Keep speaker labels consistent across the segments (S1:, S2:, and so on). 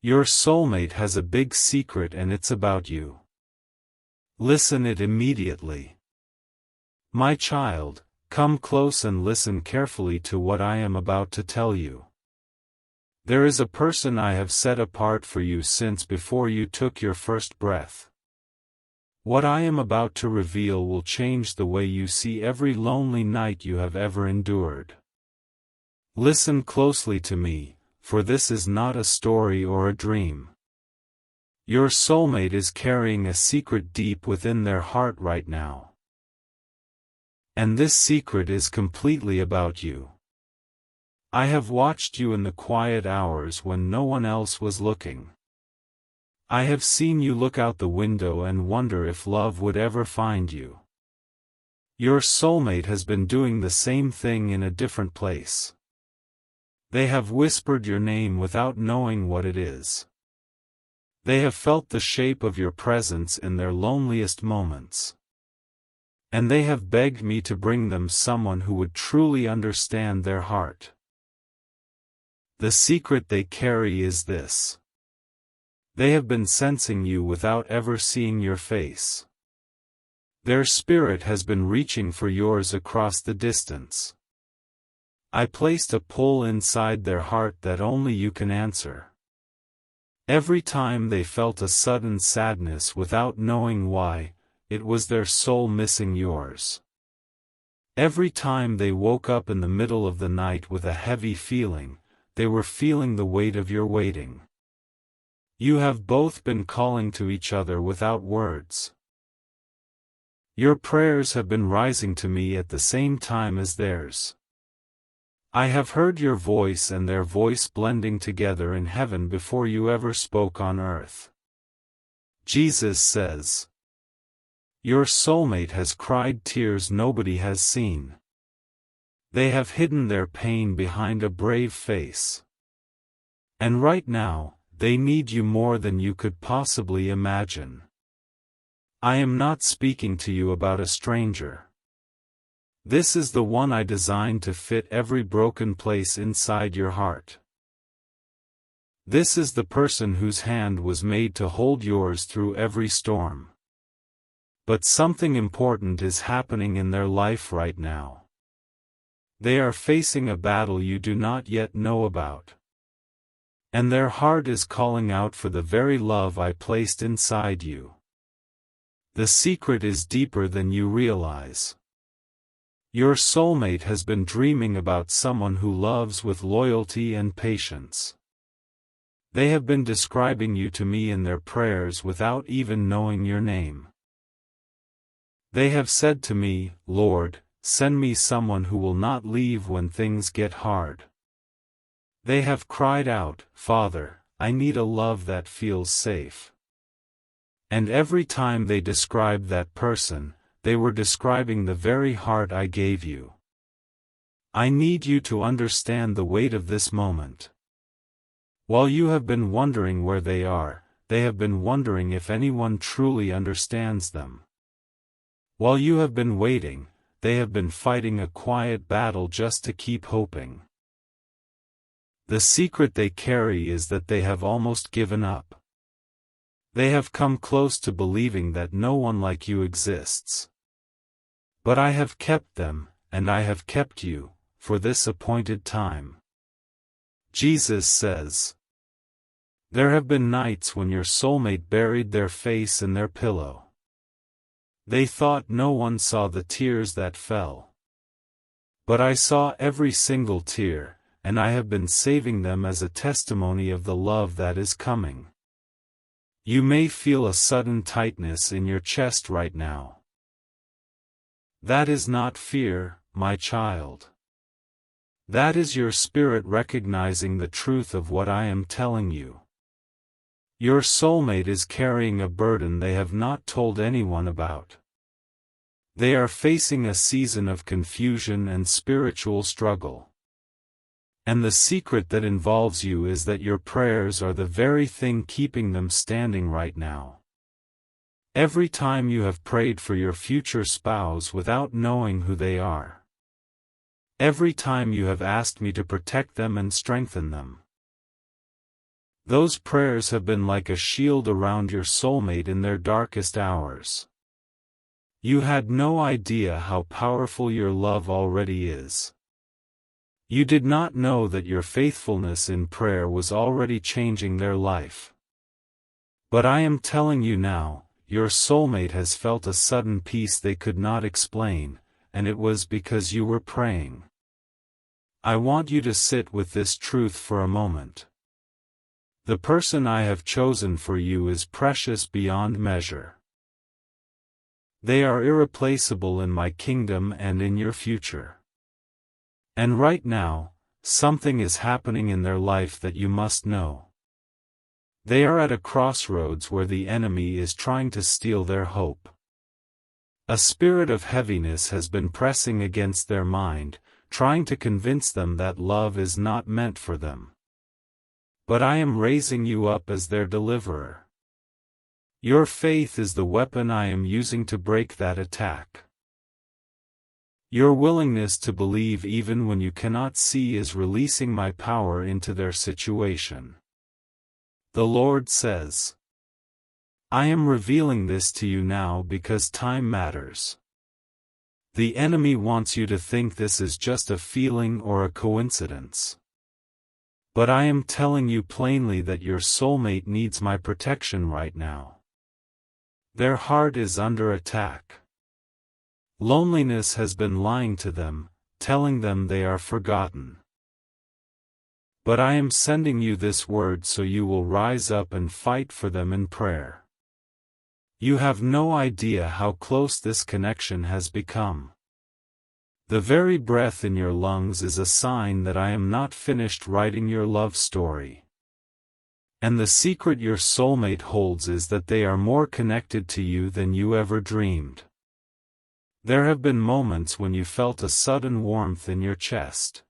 S1: Your soulmate has a big secret and it's about you. Listen it immediately. My child, come close and listen carefully to what I am about to tell you. There is a person I have set apart for you since before you took your first breath. What I am about to reveal will change the way you see every lonely night you have ever endured. Listen closely to me, for this is not a story or a dream. Your soulmate is carrying a secret deep within their heart right now. And this secret is completely about you. I have watched you in the quiet hours when no one else was looking. I have seen you look out the window and wonder if love would ever find you. Your soulmate has been doing the same thing in a different place. They have whispered your name without knowing what it is. They have felt the shape of your presence in their loneliest moments. And they have begged me to bring them someone who would truly understand their heart. The secret they carry is this. They have been sensing you without ever seeing your face. Their spirit has been reaching for yours across the distance. I placed a pull inside their heart that only you can answer. Every time they felt a sudden sadness without knowing why, it was their soul missing yours. Every time they woke up in the middle of the night with a heavy feeling, they were feeling the weight of your waiting. You have both been calling to each other without words. Your prayers have been rising to me at the same time as theirs. I have heard your voice and their voice blending together in heaven before you ever spoke on earth. Jesus says, your soulmate has cried tears nobody has seen. They have hidden their pain behind a brave face. And right now, they need you more than you could possibly imagine. I am not speaking to you about a stranger. This is the one I designed to fit every broken place inside your heart. This is the person whose hand was made to hold yours through every storm. But something important is happening in their life right now. They are facing a battle you do not yet know about. And their heart is calling out for the very love I placed inside you. The secret is deeper than you realize. Your soulmate has been dreaming about someone who loves with loyalty and patience. They have been describing you to me in their prayers without even knowing your name. They have said to me, Lord, send me someone who will not leave when things get hard. They have cried out, Father, I need a love that feels safe. And every time they described that person, they were describing the very heart I gave you. I need you to understand the weight of this moment. While you have been wondering where they have been wondering if anyone truly understands them. While you have been waiting, they have been fighting a quiet battle just to keep hoping. The secret they carry is that they have almost given up. They have come close to believing that no one like you exists. But I have kept them, and I have kept you, for this appointed time. Jesus says, there have been nights when your soulmate buried their face in their pillow. They thought no one saw the tears that fell. But I saw every single tear, and I have been saving them as a testimony of the love that is coming. You may feel a sudden tightness in your chest right now. That is not fear, my child. That is your spirit recognizing the truth of what I am telling you. Your soulmate is carrying a burden they have not told anyone about. They are facing a season of confusion and spiritual struggle. And the secret that involves you is that your prayers are the very thing keeping them standing right now. Every time you have prayed for your future spouse without knowing who they are. Every time you have asked me to protect them and strengthen them. Those prayers have been like a shield around your soulmate in their darkest hours. You had no idea how powerful your love already is. You did not know that your faithfulness in prayer was already changing their life. But I am telling you now, your soulmate has felt a sudden peace they could not explain, and it was because you were praying. I want you to sit with this truth for a moment. The person I have chosen for you is precious beyond measure. They are irreplaceable in my kingdom and in your future. And right now, something is happening in their life that you must know. They are at a crossroads where the enemy is trying to steal their hope. A spirit of heaviness has been pressing against their mind, trying to convince them that love is not meant for them. But I am raising you up as their deliverer. Your faith is the weapon I am using to break that attack. Your willingness to believe even when you cannot see is releasing my power into their situation. The Lord says, I am revealing this to you now because time matters. The enemy wants you to think this is just a feeling or a coincidence. But I am telling you plainly that your soulmate needs my protection right now. Their heart is under attack. Loneliness has been lying to them, telling them they are forgotten. But I am sending you this word so you will rise up and fight for them in prayer. You have no idea how close this connection has become. The very breath in your lungs is a sign that I am not finished writing your love story. And the secret your soulmate holds is that they are more connected to you than you ever dreamed. There have been moments when you felt a sudden warmth in your chest.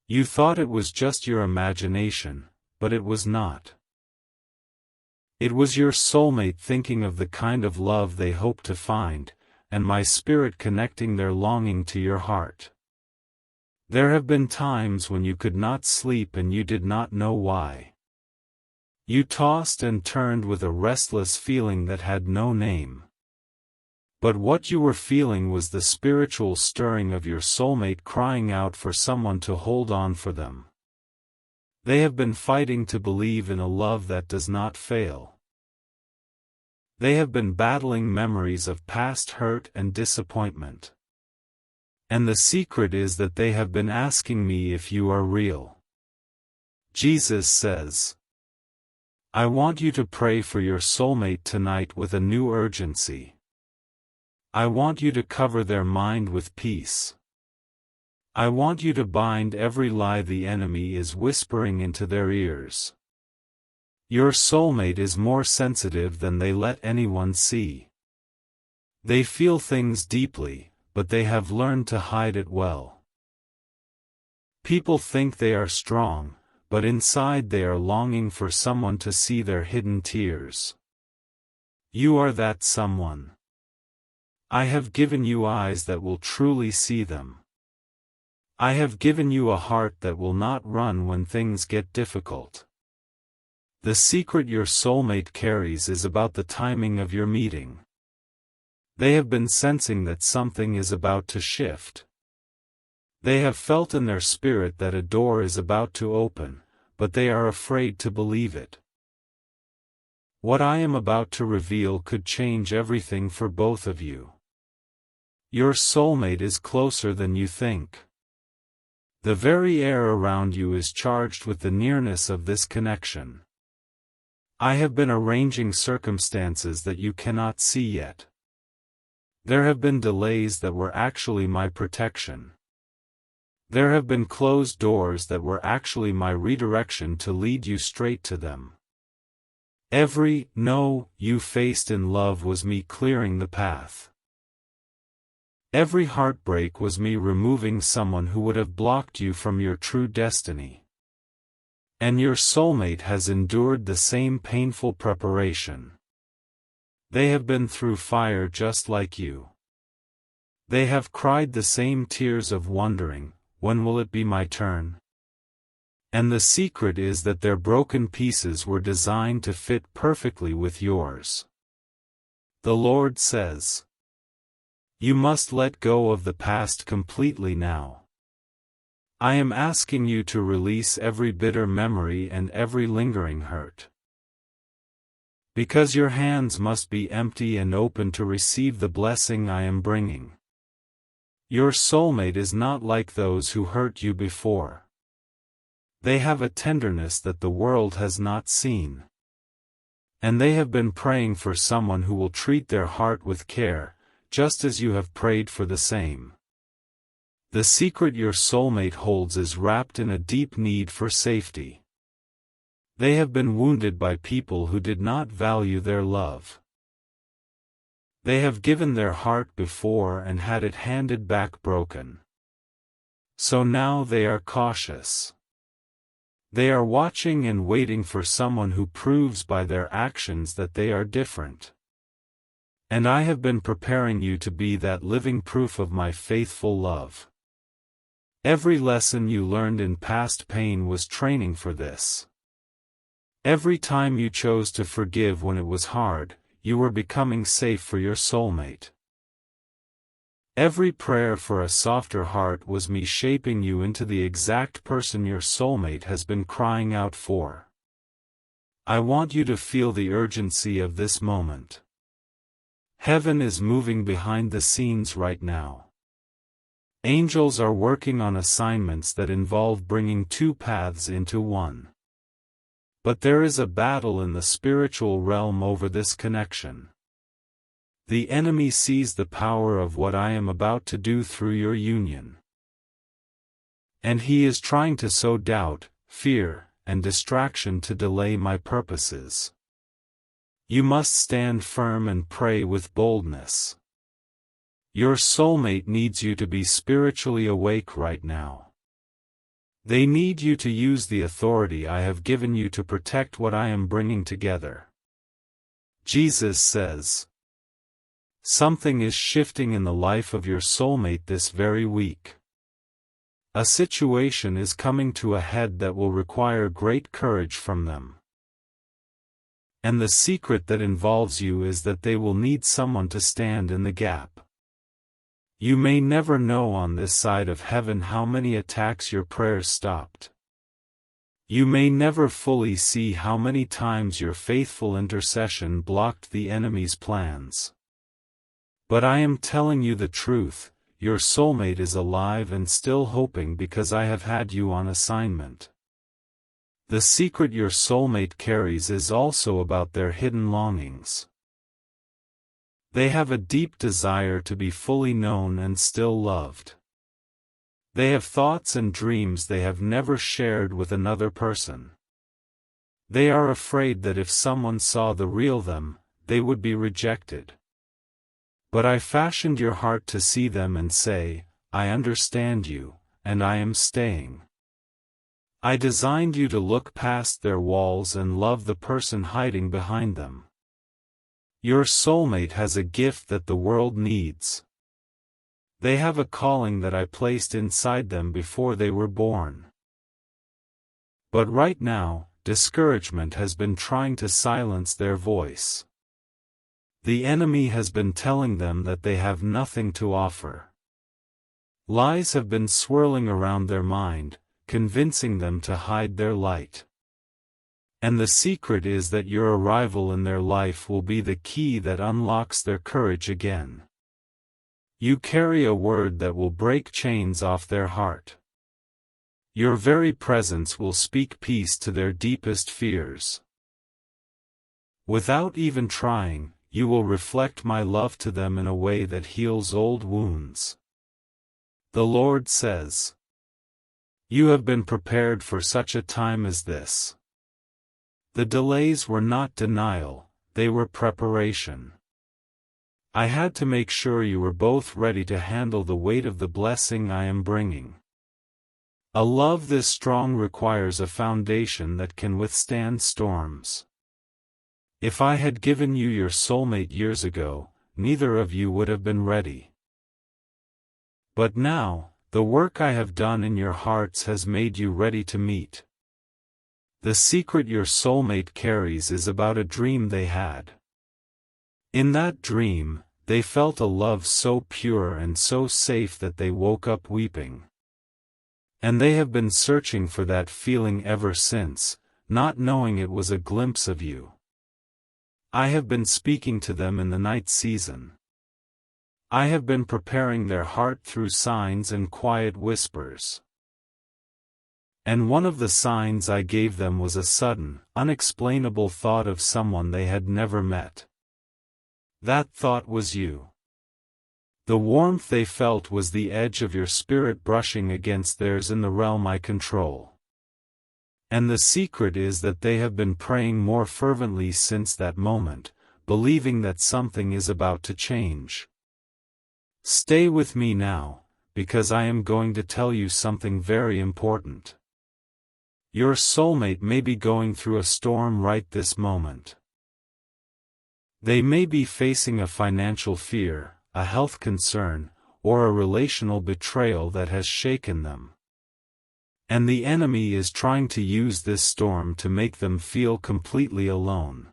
S1: You thought it was just your imagination, but it was not. It was your soulmate thinking of the kind of love they hope to find, and my spirit connecting their longing to your heart. There have been times when you could not sleep and you did not know why. You tossed and turned with a restless feeling that had no name. But what you were feeling was the spiritual stirring of your soulmate crying out for someone to hold on for them. They have been fighting to believe in a love that does not fail. They have been battling memories of past hurt and disappointment. And the secret is that they have been asking me if you are real. Jesus says, I want you to pray for your soulmate tonight with a new urgency. I want you to cover their mind with peace. I want you to bind every lie the enemy is whispering into their ears. Your soulmate is more sensitive than they let anyone see. They feel things deeply, but they have learned to hide it well. People think they are strong, but inside they are longing for someone to see their hidden tears. You are that someone. I have given you eyes that will truly see them. I have given you a heart that will not run when things get difficult. The secret your soulmate carries is about the timing of your meeting. They have been sensing that something is about to shift. They have felt in their spirit that a door is about to open, but they are afraid to believe it. What I am about to reveal could change everything for both of you. Your soulmate is closer than you think. The very air around you is charged with the nearness of this connection. I have been arranging circumstances that you cannot see yet. There have been delays that were actually my protection. There have been closed doors that were actually my redirection to lead you straight to them. Every no you faced in love was me clearing the path. Every heartbreak was me removing someone who would have blocked you from your true destiny. And your soulmate has endured the same painful preparation. They have been through fire just like you. They have cried the same tears of wondering, when will it be my turn? And the secret is that their broken pieces were designed to fit perfectly with yours. The Lord says, you must let go of the past completely now. I am asking you to release every bitter memory and every lingering hurt. Because your hands must be empty and open to receive the blessing I am bringing. Your soulmate is not like those who hurt you before. They have a tenderness that the world has not seen. And they have been praying for someone who will treat their heart with care, just as you have prayed for the same. The secret your soulmate holds is wrapped in a deep need for safety. They have been wounded by people who did not value their love. They have given their heart before and had it handed back broken. So now they are cautious. They are watching and waiting for someone who proves by their actions that they are different. And I have been preparing you to be that living proof of my faithful love. Every lesson you learned in past pain was training for this. Every time you chose to forgive when it was hard, you were becoming safe for your soulmate. Every prayer for a softer heart was me shaping you into the exact person your soulmate has been crying out for. I want you to feel the urgency of this moment. Heaven is moving behind the scenes right now. Angels are working on assignments that involve bringing two paths into one. But there is a battle in the spiritual realm over this connection. The enemy sees the power of what I am about to do through your union. And he is trying to sow doubt, fear, and distraction to delay my purposes. You must stand firm and pray with boldness. Your soulmate needs you to be spiritually awake right now. They need you to use the authority I have given you to protect what I am bringing together. Jesus says, something is shifting in the life of your soulmate this very week. A situation is coming to a head that will require great courage from them. And the secret that involves you is that they will need someone to stand in the gap. You may never know on this side of heaven how many attacks your prayers stopped. You may never fully see how many times your faithful intercession blocked the enemy's plans. But I am telling you the truth, your soulmate is alive and still hoping because I have had you on assignment. The secret your soulmate carries is also about their hidden longings. They have a deep desire to be fully known and still loved. They have thoughts and dreams they have never shared with another person. They are afraid that if someone saw the real them, they would be rejected. But I fashioned your heart to see them and say, I understand you, and I am staying. I designed you to look past their walls and love the person hiding behind them. Your soulmate has a gift that the world needs. They have a calling that I placed inside them before they were born. But right now, discouragement has been trying to silence their voice. The enemy has been telling them that they have nothing to offer. Lies have been swirling around their mind, convincing them to hide their light. And the secret is that your arrival in their life will be the key that unlocks their courage again. You carry a word that will break chains off their heart. Your very presence will speak peace to their deepest fears. Without even trying, you will reflect my love to them in a way that heals old wounds. The Lord says, you have been prepared for such a time as this. The delays were not denial, they were preparation. I had to make sure you were both ready to handle the weight of the blessing I am bringing. A love this strong requires a foundation that can withstand storms. If I had given you your soulmate years ago, neither of you would have been ready. But now, the work I have done in your hearts has made you ready to meet. The secret your soulmate carries is about a dream they had. In that dream, they felt a love so pure and so safe that they woke up weeping. And they have been searching for that feeling ever since, not knowing it was a glimpse of you. I have been speaking to them in the night season. I have been preparing their heart through signs and quiet whispers. And one of the signs I gave them was a sudden, unexplainable thought of someone they had never met. That thought was you. The warmth they felt was the edge of your spirit brushing against theirs in the realm I control. And the secret is that they have been praying more fervently since that moment, believing that something is about to change. Stay with me now, because I am going to tell you something very important. Your soulmate may be going through a storm right this moment. They may be facing a financial fear, a health concern, or a relational betrayal that has shaken them. And the enemy is trying to use this storm to make them feel completely alone.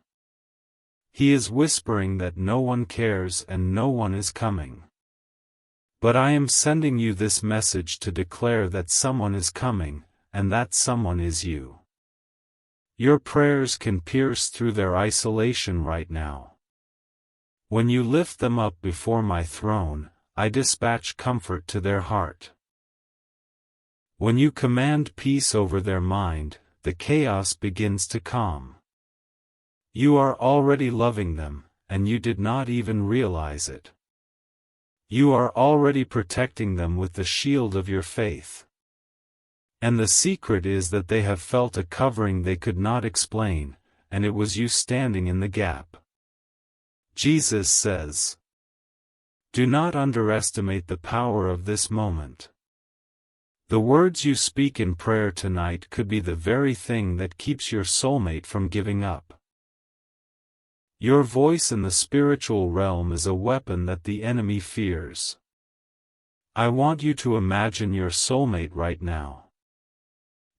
S1: He is whispering that no one cares and no one is coming. But I am sending you this message to declare that someone is coming, and that someone is you. Your prayers can pierce through their isolation right now. When you lift them up before my throne, I dispatch comfort to their heart. When you command peace over their mind, the chaos begins to calm. You are already loving them, and you did not even realize it. You are already protecting them with the shield of your faith. And the secret is that they have felt a covering they could not explain, and it was you standing in the gap. Jesus says, "Do not underestimate the power of this moment." The words you speak in prayer tonight could be the very thing that keeps your soulmate from giving up. Your voice in the spiritual realm is a weapon that the enemy fears. I want you to imagine your soulmate right now.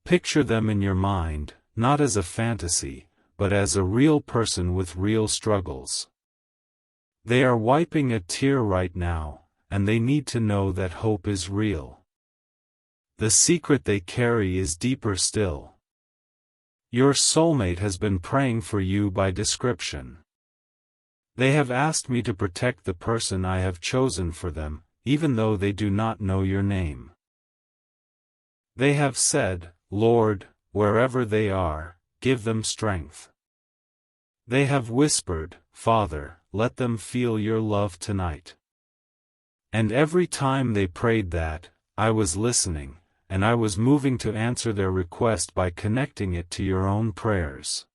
S1: Picture them in your mind, not as a fantasy, but as a real person with real struggles. They are wiping a tear right now, and they need to know that hope is real. The secret they carry is deeper still. Your soulmate has been praying for you by description. They have asked me to protect the person I have chosen for them, even though they do not know your name. They have said, "Lord, wherever they are, give them strength." They have whispered, "Father, let them feel your love tonight." And every time they prayed that, I was listening, and I was moving to answer their request by connecting it to your own prayers.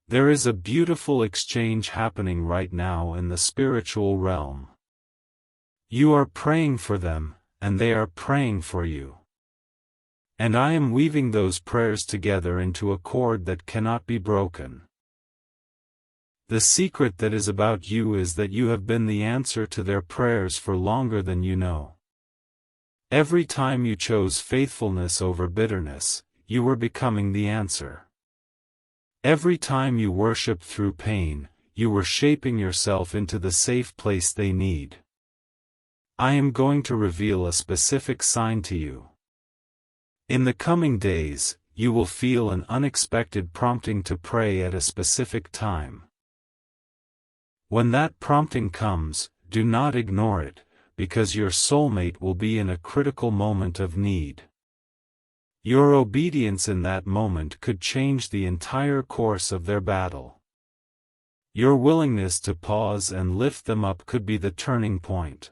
S1: There is a beautiful exchange happening right now in the spiritual realm. You are praying for them, and they are praying for you. And I am weaving those prayers together into a cord that cannot be broken. The secret that is about you is that you have been the answer to their prayers for longer than you know. Every time you chose faithfulness over bitterness, you were becoming the answer. Every time you worshiped through pain, you were shaping yourself into the safe place they need. I am going to reveal a specific sign to you. In the coming days, you will feel an unexpected prompting to pray at a specific time. When that prompting comes, do not ignore it, because your soulmate will be in a critical moment of need. Your obedience in that moment could change the entire course of their battle. Your willingness to pause and lift them up could be the turning point.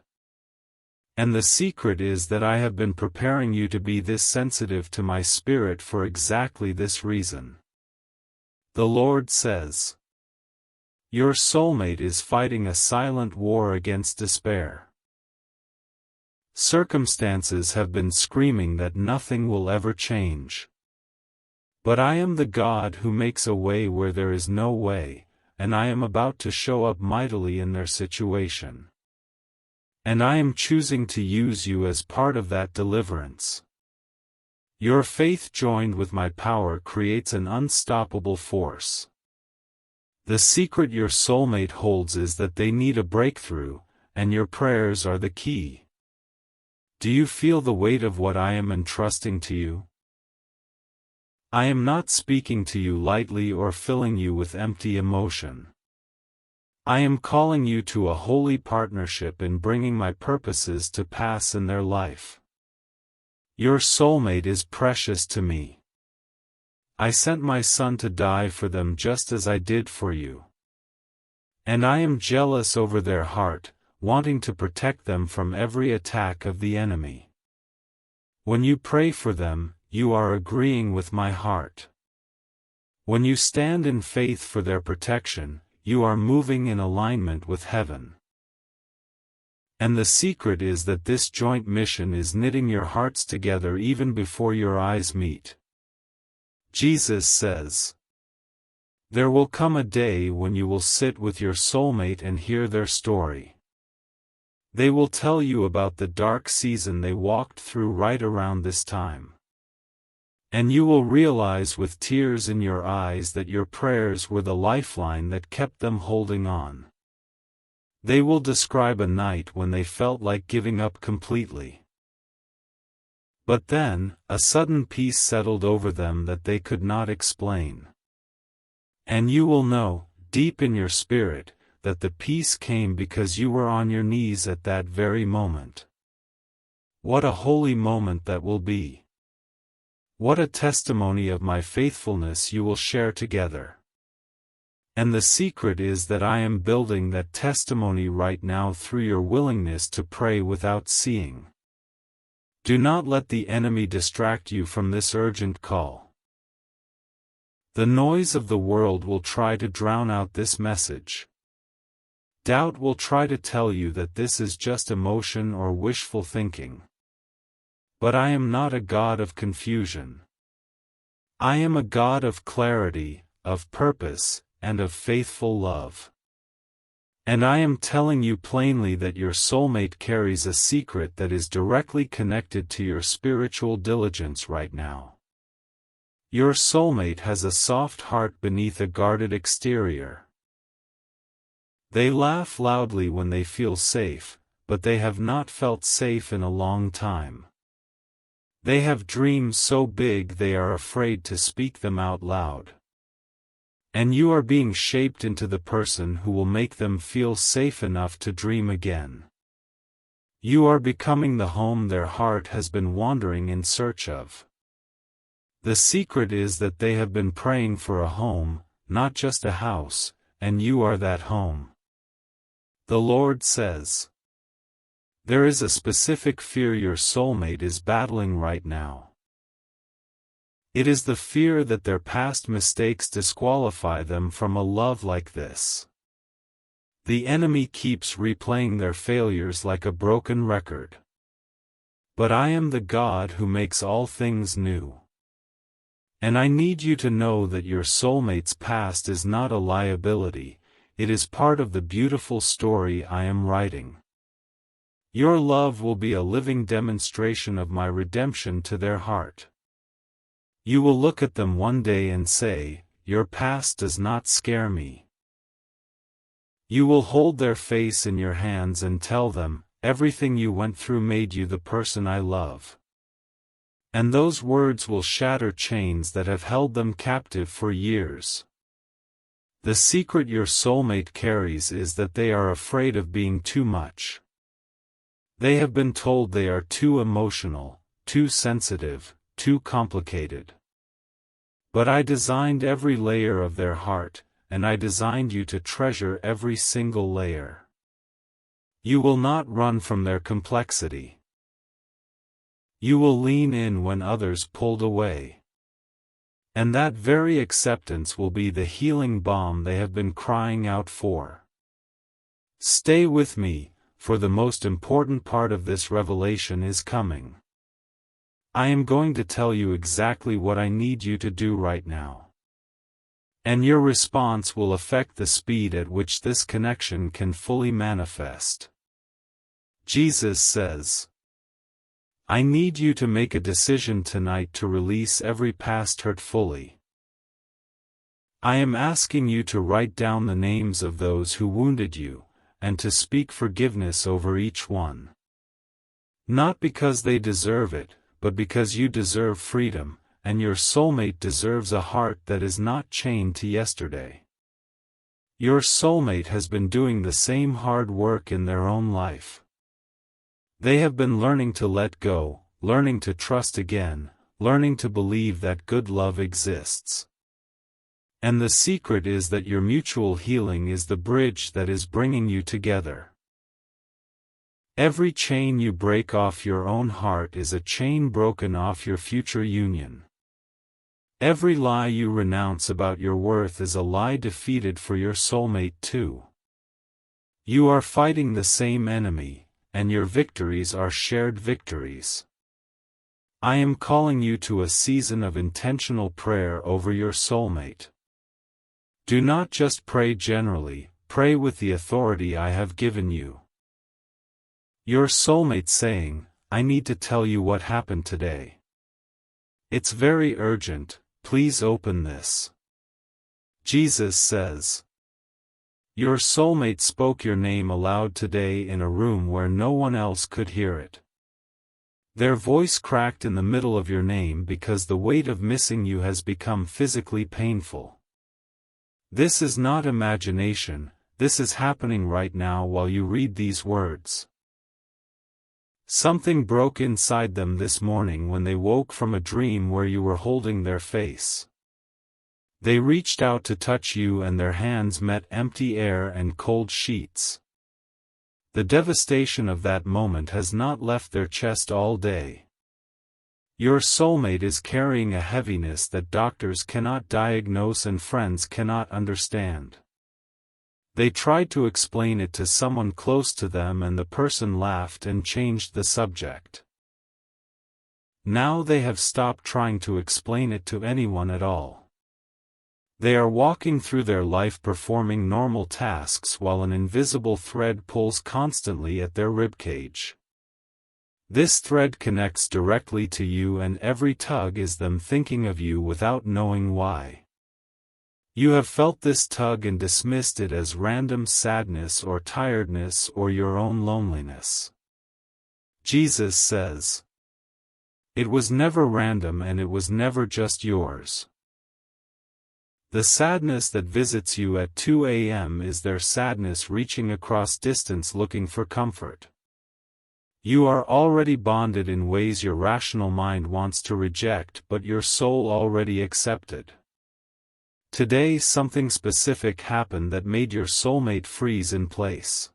S1: And the secret is that I have been preparing you to be this sensitive to my spirit for exactly this reason. The Lord says, your soulmate is fighting a silent war against despair. Circumstances have been screaming that nothing will ever change. But I am the God who makes a way where there is no way, and I am about to show up mightily in their situation. And I am choosing to use you as part of that deliverance. Your faith joined with my power creates an unstoppable force. The secret your soulmate holds is that they need a breakthrough, and your prayers are the key. Do you feel the weight of what I am entrusting to you? I am not speaking to you lightly or filling you with empty emotion. I am calling you to a holy partnership in bringing my purposes to pass in their life. Your soulmate is precious to me. I sent my son to die for them just as I did for you. And I am jealous over their heart, wanting to protect them from every attack of the enemy. When you pray for them, you are agreeing with my heart. When you stand in faith for their protection, you are moving in alignment with heaven. And the secret is that this joint mission is knitting your hearts together even before your eyes meet. Jesus says, "There will come a day when you will sit with your soulmate and hear their story. They will tell you about the dark season they walked through right around this time. And you will realize with tears in your eyes that your prayers were the lifeline that kept them holding on. They will describe a night when they felt like giving up completely. But then, a sudden peace settled over them that they could not explain. And you will know, deep in your spirit, that the peace came because you were on your knees at that very moment. What a holy moment that will be! What a testimony of my faithfulness you will share together. And the secret is that I am building that testimony right now through your willingness to pray without seeing. Do not let the enemy distract you from this urgent call. The noise of the world will try to drown out this message. Doubt will try to tell you that this is just emotion or wishful thinking. But I am not a God of confusion. I am a God of clarity, of purpose, and of faithful love. And I am telling you plainly that your soulmate carries a secret that is directly connected to your spiritual diligence right now. Your soulmate has a soft heart beneath a guarded exterior. They laugh loudly when they feel safe, but they have not felt safe in a long time. They have dreams so big they are afraid to speak them out loud. And you are being shaped into the person who will make them feel safe enough to dream again. You are becoming the home their heart has been wandering in search of. The secret is that they have been praying for a home, not just a house, and you are that home. The Lord says, there is a specific fear your soulmate is battling right now. It is the fear that their past mistakes disqualify them from a love like this. The enemy keeps replaying their failures like a broken record. But I am the God who makes all things new. And I need you to know that your soulmate's past is not a liability, it is part of the beautiful story I am writing. Your love will be a living demonstration of my redemption to their heart. You will look at them one day and say, your past does not scare me. You will hold their face in your hands and tell them, everything you went through made you the person I love. And those words will shatter chains that have held them captive for years. The secret your soulmate carries is that they are afraid of being too much. They have been told they are too emotional, too sensitive, too complicated. But I designed every layer of their heart, and I designed you to treasure every single layer. You will not run from their complexity. You will lean in when others pulled away. And that very acceptance will be the healing balm they have been crying out for. Stay with me, for the most important part of this revelation is coming. I am going to tell you exactly what I need you to do right now. And your response will affect the speed at which this connection can fully manifest. Jesus says, I need you to make a decision tonight to release every past hurt fully. I am asking you to write down the names of those who wounded you, and to speak forgiveness over each one. Not because they deserve it, but because you deserve freedom, and your soulmate deserves a heart that is not chained to yesterday. Your soulmate has been doing the same hard work in their own life. They have been learning to let go, learning to trust again, learning to believe that good love exists. And the secret is that your mutual healing is the bridge that is bringing you together. Every chain you break off your own heart is a chain broken off your future union. Every lie you renounce about your worth is a lie defeated for your soulmate too. You are fighting the same enemy, and your victories are shared victories. I am calling you to a season of intentional prayer over your soulmate. Do not just pray generally, pray with the authority I have given you. Your soulmate saying, I need to tell you what happened today. It's very urgent, please open this. Jesus says. Your soulmate spoke your name aloud today in a room where no one else could hear it. Their voice cracked in the middle of your name because the weight of missing you has become physically painful. This is not imagination, this is happening right now while you read these words. Something broke inside them this morning when they woke from a dream where you were holding their face. They reached out to touch you and their hands met empty air and cold sheets. The devastation of that moment has not left their chest all day. Your soulmate is carrying a heaviness that doctors cannot diagnose and friends cannot understand. They tried to explain it to someone close to them and the person laughed and changed the subject. Now they have stopped trying to explain it to anyone at all. They are walking through their life performing normal tasks while an invisible thread pulls constantly at their ribcage. This thread connects directly to you and every tug is them thinking of you without knowing why. You have felt this tug and dismissed it as random sadness or tiredness or your own loneliness. Jesus says, it was never random and it was never just yours. The sadness that visits you at 2 a.m. is their sadness reaching across distance looking for comfort. You are already bonded in ways your rational mind wants to reject but your soul already accepted. Today something specific happened that made your soulmate freeze in place.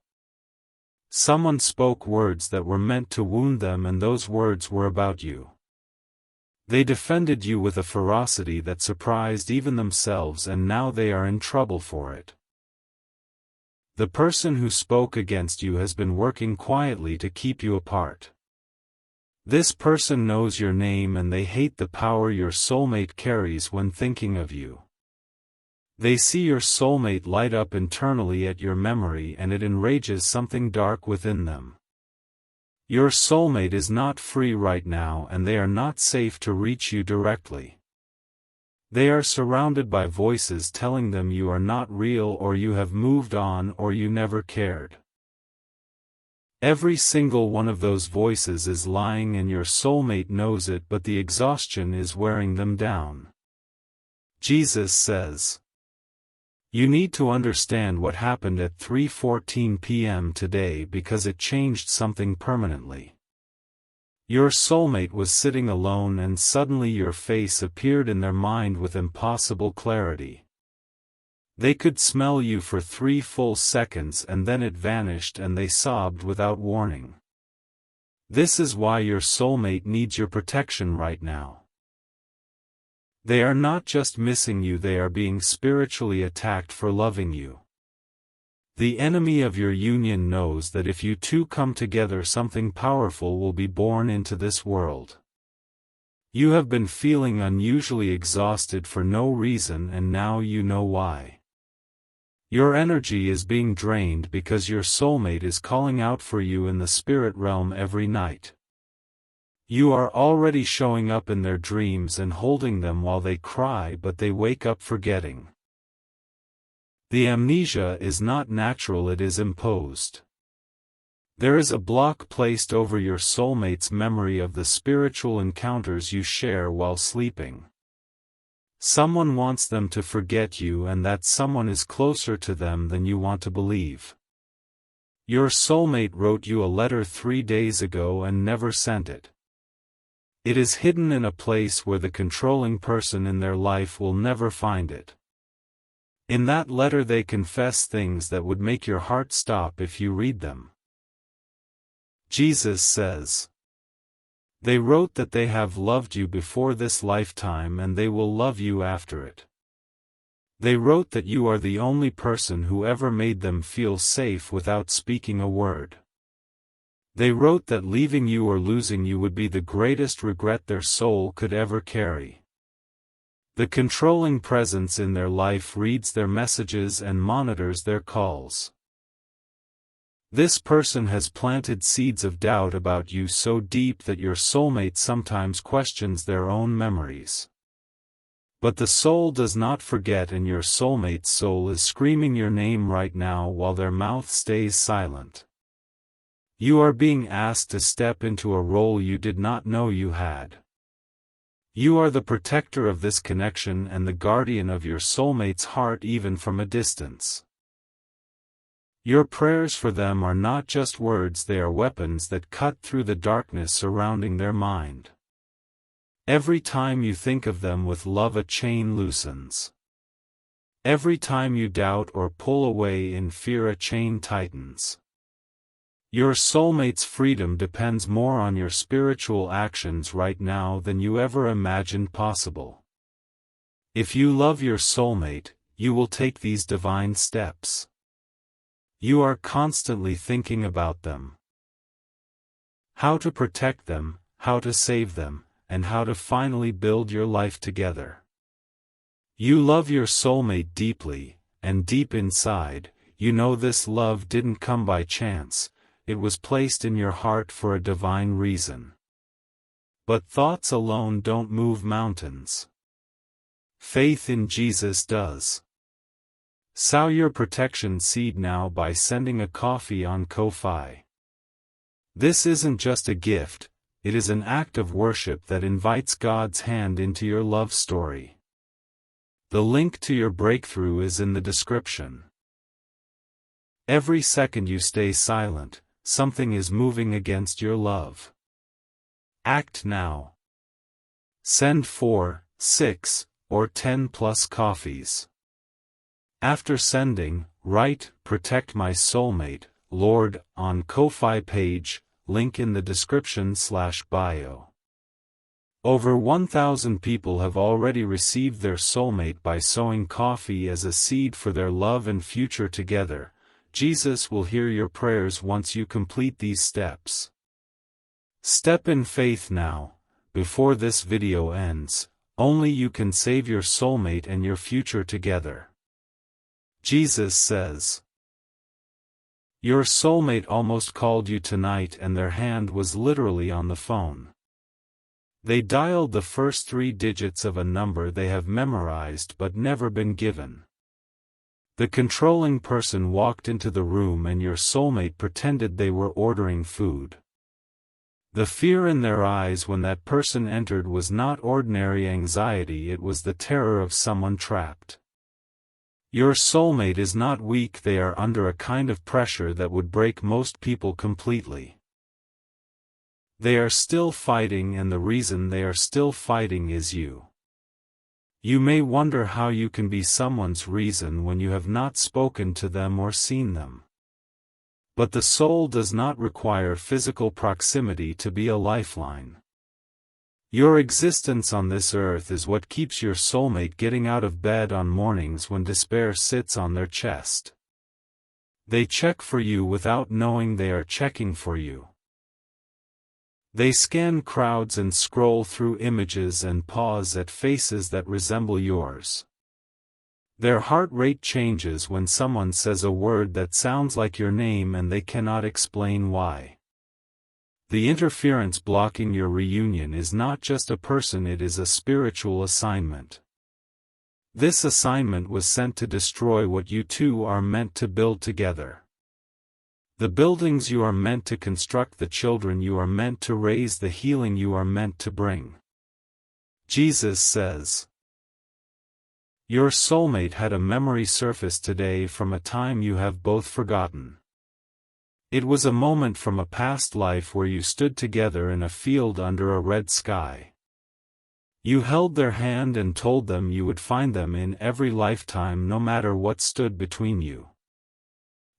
S1: Someone spoke words that were meant to wound them and those words were about you. They defended you with a ferocity that surprised even themselves and now they are in trouble for it. The person who spoke against you has been working quietly to keep you apart. This person knows your name and they hate the power your soulmate carries when thinking of you. They see your soulmate light up internally at your memory and it enrages something dark within them. Your soulmate is not free right now and they are not safe to reach you directly. They are surrounded by voices telling them you are not real or you have moved on or you never cared. Every single one of those voices is lying and your soulmate knows it but the exhaustion is wearing them down. Jesus says, you need to understand what happened at 3:14 p.m. today because it changed something permanently. Your soulmate was sitting alone and suddenly your face appeared in their mind with impossible clarity. They could smell you for 3 full seconds and then it vanished and they sobbed without warning. This is why your soulmate needs your protection right now. They are not just missing you, they are being spiritually attacked for loving you. The enemy of your union knows that if you two come together something powerful will be born into this world. You have been feeling unusually exhausted for no reason and now you know why. Your energy is being drained because your soulmate is calling out for you in the spirit realm every night. You are already showing up in their dreams and holding them while they cry, but they wake up forgetting. The amnesia is not natural, it is imposed. There is a block placed over your soulmate's memory of the spiritual encounters you share while sleeping. Someone wants them to forget you, and that someone is closer to them than you want to believe. Your soulmate wrote you a letter 3 days ago and never sent it. It is hidden in a place where the controlling person in their life will never find it. In that letter they confess things that would make your heart stop if you read them. Jesus says, "They wrote that they have loved you before this lifetime and they will love you after it. They wrote that you are the only person who ever made them feel safe without speaking a word. They wrote that leaving you or losing you would be the greatest regret their soul could ever carry. The controlling presence in their life reads their messages and monitors their calls. This person has planted seeds of doubt about you so deep that your soulmate sometimes questions their own memories. But the soul does not forget, and your soulmate's soul is screaming your name right now while their mouth stays silent. You are being asked to step into a role you did not know you had. You are the protector of this connection and the guardian of your soulmate's heart, even from a distance. Your prayers for them are not just words, they are weapons that cut through the darkness surrounding their mind. Every time you think of them with love, a chain loosens. Every time you doubt or pull away in fear, a chain tightens. Your soulmate's freedom depends more on your spiritual actions right now than you ever imagined possible. If you love your soulmate, you will take these divine steps. You are constantly thinking about them. How to protect them, how to save them, and how to finally build your life together. You love your soulmate deeply, and deep inside, you know this love didn't come by chance. It was placed in your heart for a divine reason. But thoughts alone don't move mountains. Faith in Jesus does. Sow your protection seed now by sending a coffee on Ko-Fi. This isn't just a gift, it is an act of worship that invites God's hand into your love story. The link to your breakthrough is in the description. Every second you stay silent, something is moving against your love. Act now. Send 4, 6, or 10+ coffees. After sending, write, "Protect my soulmate, Lord," on Ko-Fi page, link in the description/bio. Over 1,000 people have already received their soulmate by sowing coffee as a seed for their love and future together. Jesus will hear your prayers once you complete these steps. Step in faith now, before this video ends. Only you can save your soulmate and your future together. Jesus says, "Your soulmate almost called you tonight and their hand was literally on the phone. They dialed the first 3 digits of a number they have memorized but never been given. The controlling person walked into the room and your soulmate pretended they were ordering food. The fear in their eyes when that person entered was not ordinary anxiety, it was the terror of someone trapped. Your soulmate is not weak, they are under a kind of pressure that would break most people completely. They are still fighting, and the reason they are still fighting is you. You may wonder how you can be someone's reason when you have not spoken to them or seen them. But the soul does not require physical proximity to be a lifeline. Your existence on this earth is what keeps your soulmate getting out of bed on mornings when despair sits on their chest. They check for you without knowing they are checking for you. They scan crowds and scroll through images and pause at faces that resemble yours. Their heart rate changes when someone says a word that sounds like your name and they cannot explain why. The interference blocking your reunion is not just a person, it is a spiritual assignment. This assignment was sent to destroy what you two are meant to build together. The buildings you are meant to construct, the children you are meant to raise, the healing you are meant to bring. Jesus says, "Your soulmate had a memory surface today from a time you have both forgotten. It was a moment from a past life where you stood together in a field under a red sky. You held their hand and told them you would find them in every lifetime no matter what stood between you.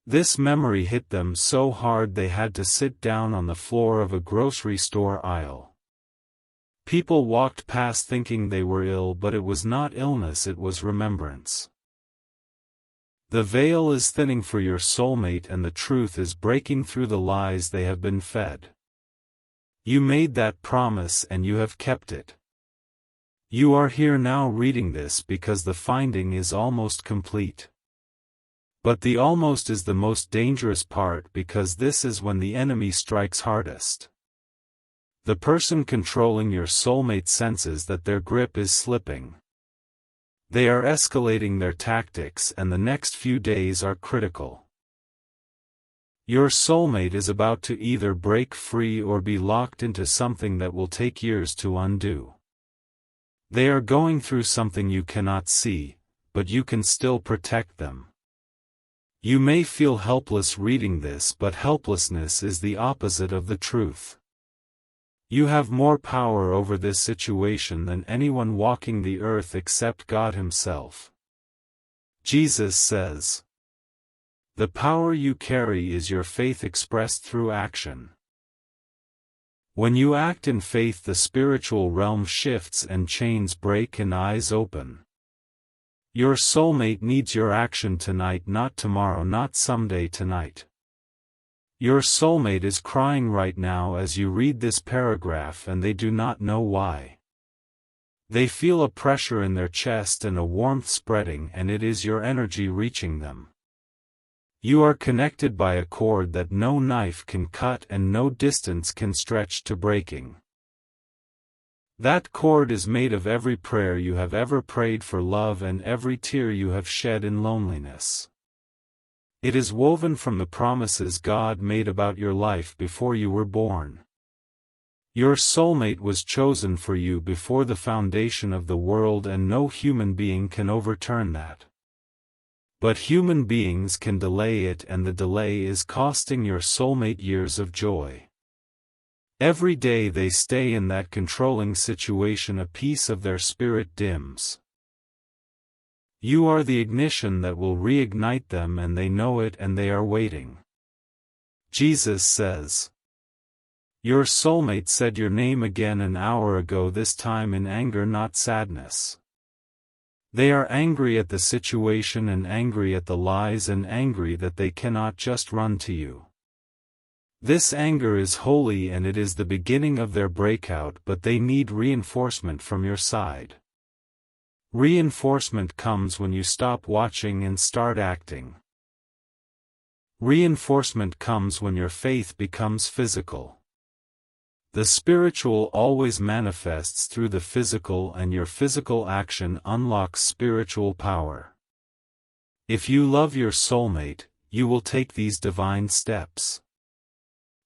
S1: This memory hit them so hard they had to sit down on the floor of a grocery store aisle. People walked past thinking they were ill, but it was not illness, it was remembrance. The veil is thinning for your soulmate and the truth is breaking through the lies they have been fed. You made that promise and you have kept it. You are here now reading this because the finding is almost complete. But the almost is the most dangerous part because this is when the enemy strikes hardest. The person controlling your soulmate senses that their grip is slipping. They are escalating their tactics and the next few days are critical. Your soulmate is about to either break free or be locked into something that will take years to undo. They are going through something you cannot see, but you can still protect them. You may feel helpless reading this, but helplessness is the opposite of the truth. You have more power over this situation than anyone walking the earth except God Himself. Jesus says, "The power you carry is your faith expressed through action." When you act in faith, the spiritual realm shifts and chains break and eyes open. Your soulmate needs your action tonight, not tomorrow, not someday, tonight. Your soulmate is crying right now as you read this paragraph and they do not know why. They feel a pressure in their chest and a warmth spreading, and it is your energy reaching them. You are connected by a cord that no knife can cut and no distance can stretch to breaking. That cord is made of every prayer you have ever prayed for love and every tear you have shed in loneliness. It is woven from the promises God made about your life before you were born. Your soulmate was chosen for you before the foundation of the world, and no human being can overturn that. But human beings can delay it, and the delay is costing your soulmate years of joy. Every day they stay in that controlling situation, a piece of their spirit dims. You are the ignition that will reignite them, and they know it and they are waiting. Jesus says, "Your soulmate said your name again an hour ago, this time in anger, not sadness." They are angry at the situation and angry at the lies and angry that they cannot just run to you. This anger is holy and it is the beginning of their breakout, but they need reinforcement from your side. Reinforcement comes when you stop watching and start acting. Reinforcement comes when your faith becomes physical. The spiritual always manifests through the physical, and your physical action unlocks spiritual power. If you love your soulmate, you will take these divine steps.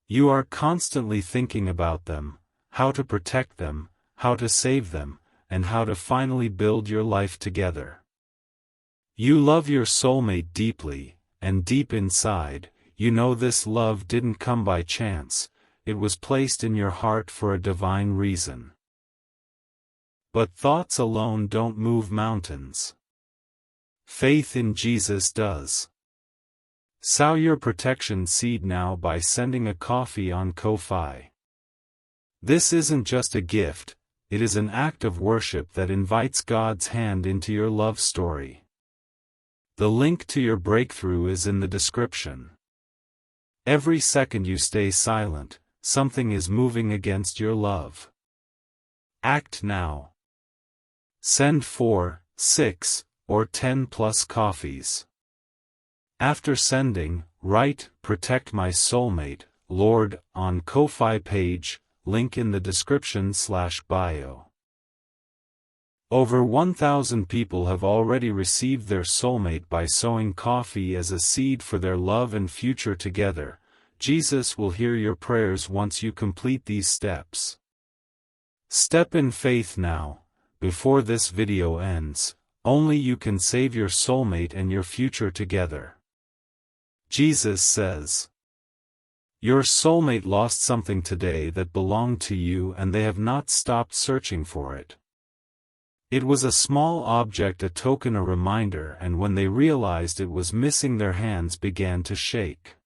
S1: You are constantly thinking about them, how to protect them, how to save them, and how to finally build your life together. You love your soulmate deeply, and deep inside, you know this love didn't come by chance, it was placed in your heart for a divine reason. But thoughts alone don't move mountains. Faith in Jesus does. Sow your protection seed now by sending a coffee on Ko-Fi. This isn't just a gift, it is an act of worship that invites God's hand into your love story. The link to your breakthrough is in the description. Every second you stay silent, something is moving against your love. Act now. Send 4, 6, or 10 plus coffees. After sending, write, "Protect my soulmate, Lord, on Ko-Fi page, link in the description/bio. Over 1,000 people have already received their soulmate by sowing coffee as a seed for their love and future together. Jesus will hear your prayers once you complete these steps. Step in faith now, before this video ends. Only you can save your soulmate and your future together. Jesus says, your soulmate lost something today that belonged to you and they have not stopped searching for it. It was a small object, a token, a reminder, and when they realized it was missing, their hands began to shake.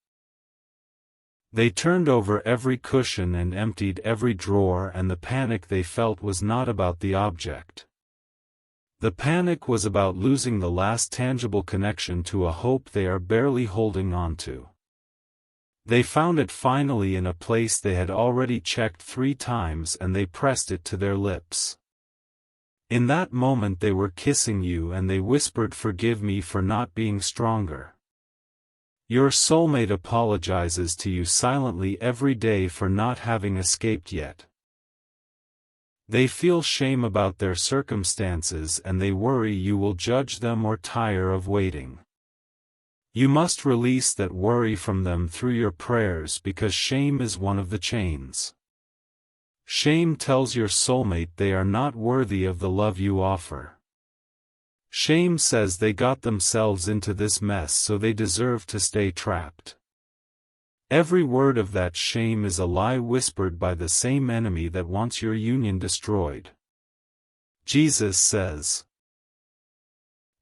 S1: They turned over every cushion and emptied every drawer, and the panic they felt was not about the object. The panic was about losing the last tangible connection to a hope they are barely holding on to. They found it finally in a place they had already checked 3 times, and they pressed it to their lips. In that moment they were kissing you and they whispered, "Forgive me for not being stronger." Your soulmate apologizes to you silently every day for not having escaped yet. They feel shame about their circumstances and they worry you will judge them or tire of waiting. You must release that worry from them through your prayers, because shame is one of the chains. Shame tells your soulmate they are not worthy of the love you offer. Shame says they got themselves into this mess, so they deserve to stay trapped. Every word of that shame is a lie whispered by the same enemy that wants your union destroyed. Jesus says,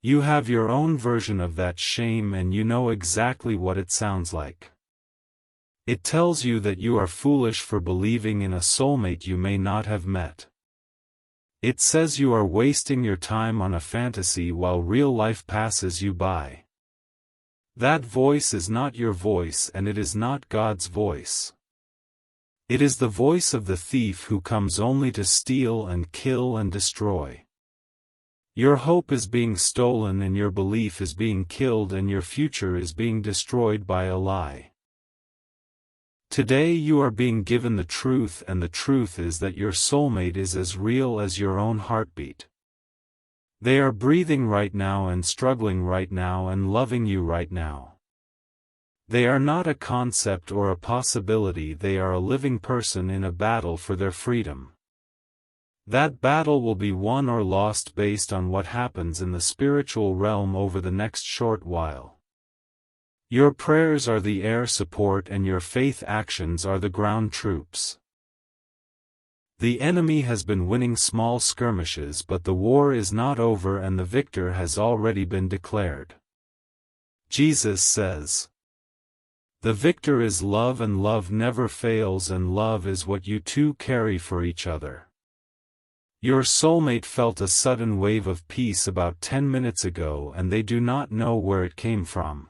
S1: you have your own version of that shame and you know exactly what it sounds like. It tells you that you are foolish for believing in a soulmate you may not have met. It says you are wasting your time on a fantasy while real life passes you by. That voice is not your voice, and it is not God's voice. It is the voice of the thief who comes only to steal and kill and destroy. Your hope is being stolen and your belief is being killed and your future is being destroyed by a lie. Today you are being given the truth, and the truth is that your soulmate is as real as your own heartbeat. They are breathing right now and struggling right now and loving you right now. They are not a concept or a possibility, they are a living person in a battle for their freedom. That battle will be won or lost based on what happens in the spiritual realm over the next short while. Your prayers are the air support and your faith actions are the ground troops. The enemy has been winning small skirmishes, but the war is not over and the victor has already been declared. Jesus says, the victor is love, and love never fails, and love is what you two carry for each other. Your soulmate felt a sudden wave of peace about 10 minutes ago and they do not know where it came from.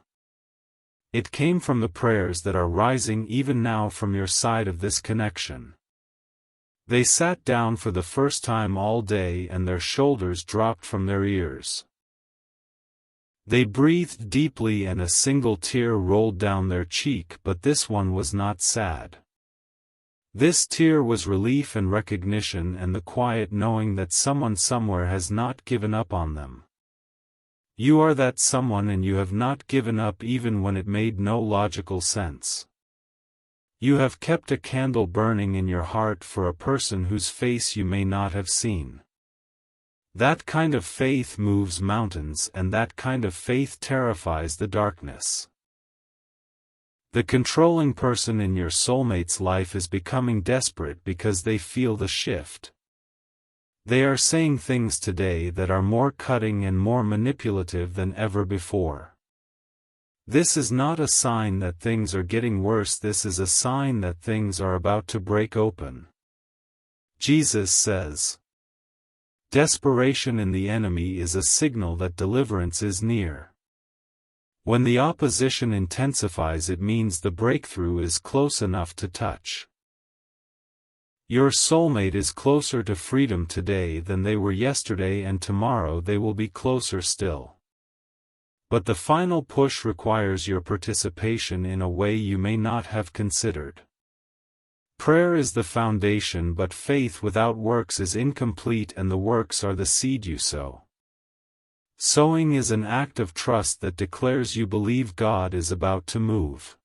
S1: It came from the prayers that are rising even now from your side of this connection. They sat down for the first time all day and their shoulders dropped from their ears. They breathed deeply and a single tear rolled down their cheek, but this one was not sad. This tear was relief and recognition and the quiet knowing that someone somewhere has not given up on them. You are that someone and you have not given up even when it made no logical sense. You have kept a candle burning in your heart for a person whose face you may not have seen. That kind of faith moves mountains, and that kind of faith terrifies the darkness. The controlling person in your soulmate's life is becoming desperate because they feel the shift. They are saying things today that are more cutting and more manipulative than ever before. This is not a sign that things are getting worse, this is a sign that things are about to break open. Jesus says, desperation in the enemy is a signal that deliverance is near. When the opposition intensifies, it means the breakthrough is close enough to touch. Your soulmate is closer to freedom today than they were yesterday, and tomorrow they will be closer still. But the final push requires your participation in a way you may not have considered. Prayer is the foundation, but faith without works is incomplete, and the works are the seed you sow. Sowing is an act of trust that declares you believe God is about to move.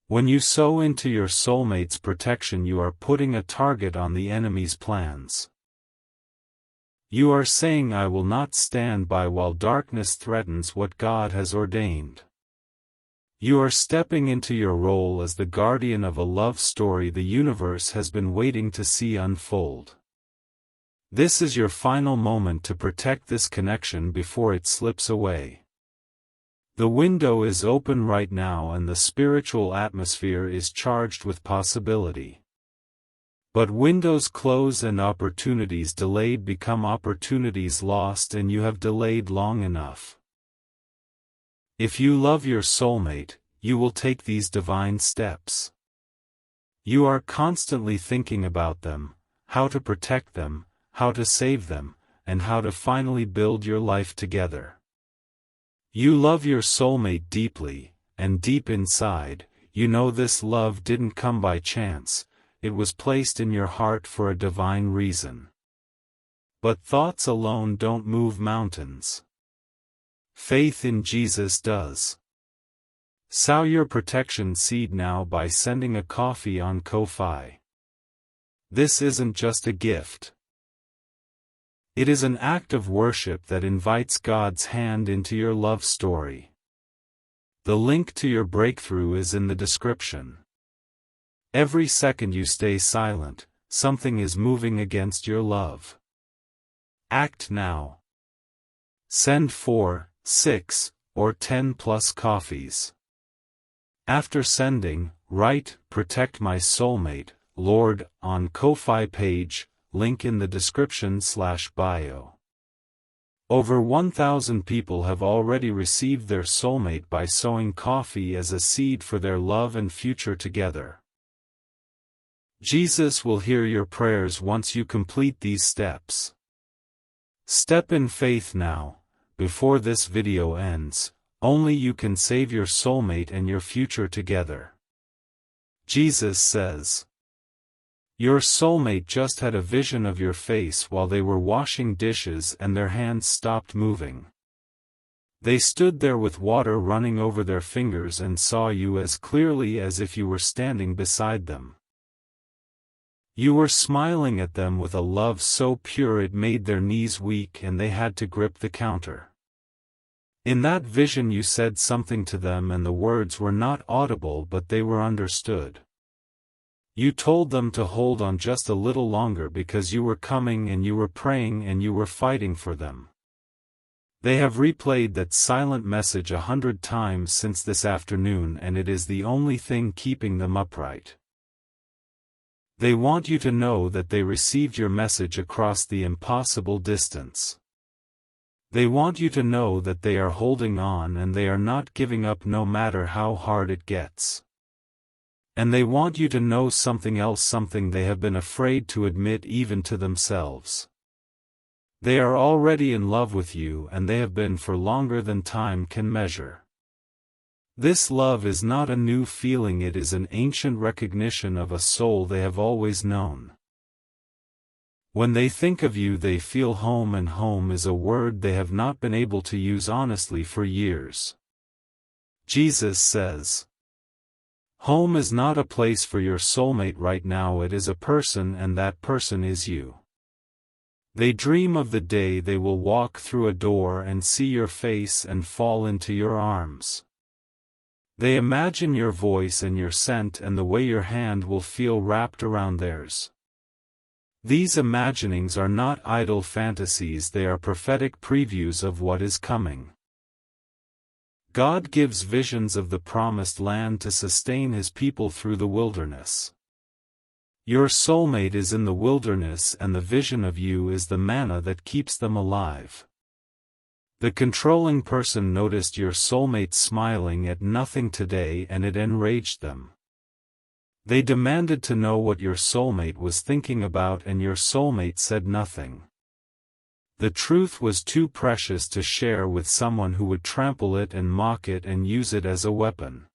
S1: When you sow into your soulmate's protection, you are putting a target on the enemy's plans. You are saying, I will not stand by while darkness threatens what God has ordained. You are stepping into your role as the guardian of a love story the universe has been waiting to see unfold. This is your final moment to protect this connection before it slips away. The window is open right now, and the spiritual atmosphere is charged with possibility. But windows close and opportunities delayed become opportunities lost, and you have delayed long enough. If you love your soulmate, you will take these divine steps. You are constantly thinking about them, how to protect them, how to save them, and how to finally build your life together. You love your soulmate deeply, and deep inside, you know this love didn't come by chance, it was placed in your heart for a divine reason. But thoughts alone don't move mountains. Faith in Jesus does. Sow your protection seed now by sending a coffee on Ko-fi. This isn't just a gift. It is an act of worship that invites God's hand into your love story. The link to your breakthrough is in the description. Every second you stay silent, something is moving against your love. Act now. Send 4, 6, or 10 plus coffees. After sending, write, "Protect my soulmate, Lord," on Ko-fi page, link in the description/bio. Over 1,000 people have already received their soulmate by sowing coffee as a seed for their love and future together. Jesus will hear your prayers once you complete these steps. Step in faith now, before this video ends. Only you can save your soulmate and your future together. Jesus says, your soulmate just had a vision of your face while they were washing dishes and their hands stopped moving. They stood there with water running over their fingers and saw you as clearly as if you were standing beside them. You were smiling at them with a love so pure it made their knees weak and they had to grip the counter. In that vision you said something to them and the words were not audible but they were understood. You told them to hold on just a little longer because you were coming and you were praying and you were fighting for them. They have replayed that silent message 100 times since this afternoon and it is the only thing keeping them upright. They want you to know that they received your message across the impossible distance. They want you to know that they are holding on and they are not giving up no matter how hard it gets. And they want you to know something else, something they have been afraid to admit even to themselves. They are already in love with you and they have been for longer than time can measure. This love is not a new feeling, it is an ancient recognition of a soul they have always known. When they think of you they feel home, and home is a word they have not been able to use honestly for years. Jesus says, home is not a place for your soulmate right now, it is a person and that person is you. They dream of the day they will walk through a door and see your face and fall into your arms. They imagine your voice and your scent and the way your hand will feel wrapped around theirs. These imaginings are not idle fantasies, they are prophetic previews of what is coming. God gives visions of the promised land to sustain His people through the wilderness. Your soulmate is in the wilderness and the vision of you is the manna that keeps them alive. The controlling person noticed your soulmate smiling at nothing today and it enraged them. They demanded to know what your soulmate was thinking about and your soulmate said nothing. The truth was too precious to share with someone who would trample it and mock it and use it as a weapon.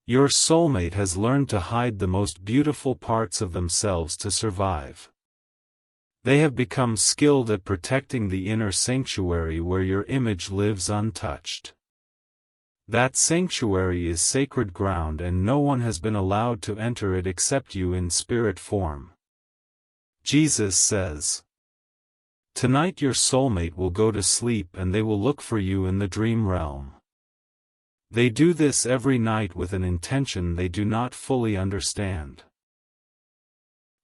S1: Your soulmate has learned to hide the most beautiful parts of themselves to survive. They have become skilled at protecting the inner sanctuary where your image lives untouched. That sanctuary is sacred ground and no one has been allowed to enter it except you in spirit form. Jesus says, "Tonight your soulmate will go to sleep and they will look for you in the dream realm." They do this every night with an intention they do not fully understand.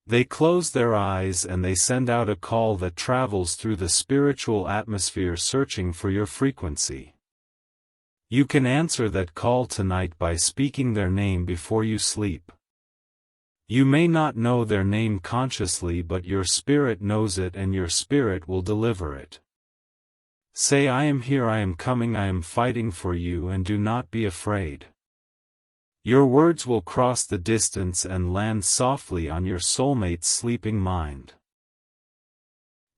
S1: They close their eyes and they send out a call that travels through the spiritual atmosphere searching for your frequency. You can answer that call tonight by speaking their name before you sleep. You may not know their name consciously, but your spirit knows it and your spirit will deliver it. Say, "I am here, I am coming, I am fighting for you, and do not be afraid." Your words will cross the distance and land softly on your soulmate's sleeping mind.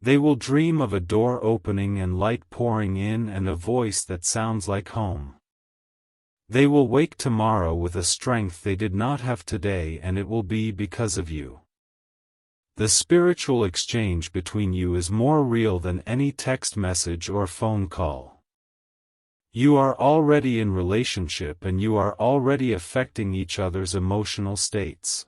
S1: They will dream of a door opening and light pouring in and a voice that sounds like home. They will wake tomorrow with a strength they did not have today, and it will be because of you. The spiritual exchange between you is more real than any text message or phone call. You are already in relationship and you are already affecting each other's emotional states.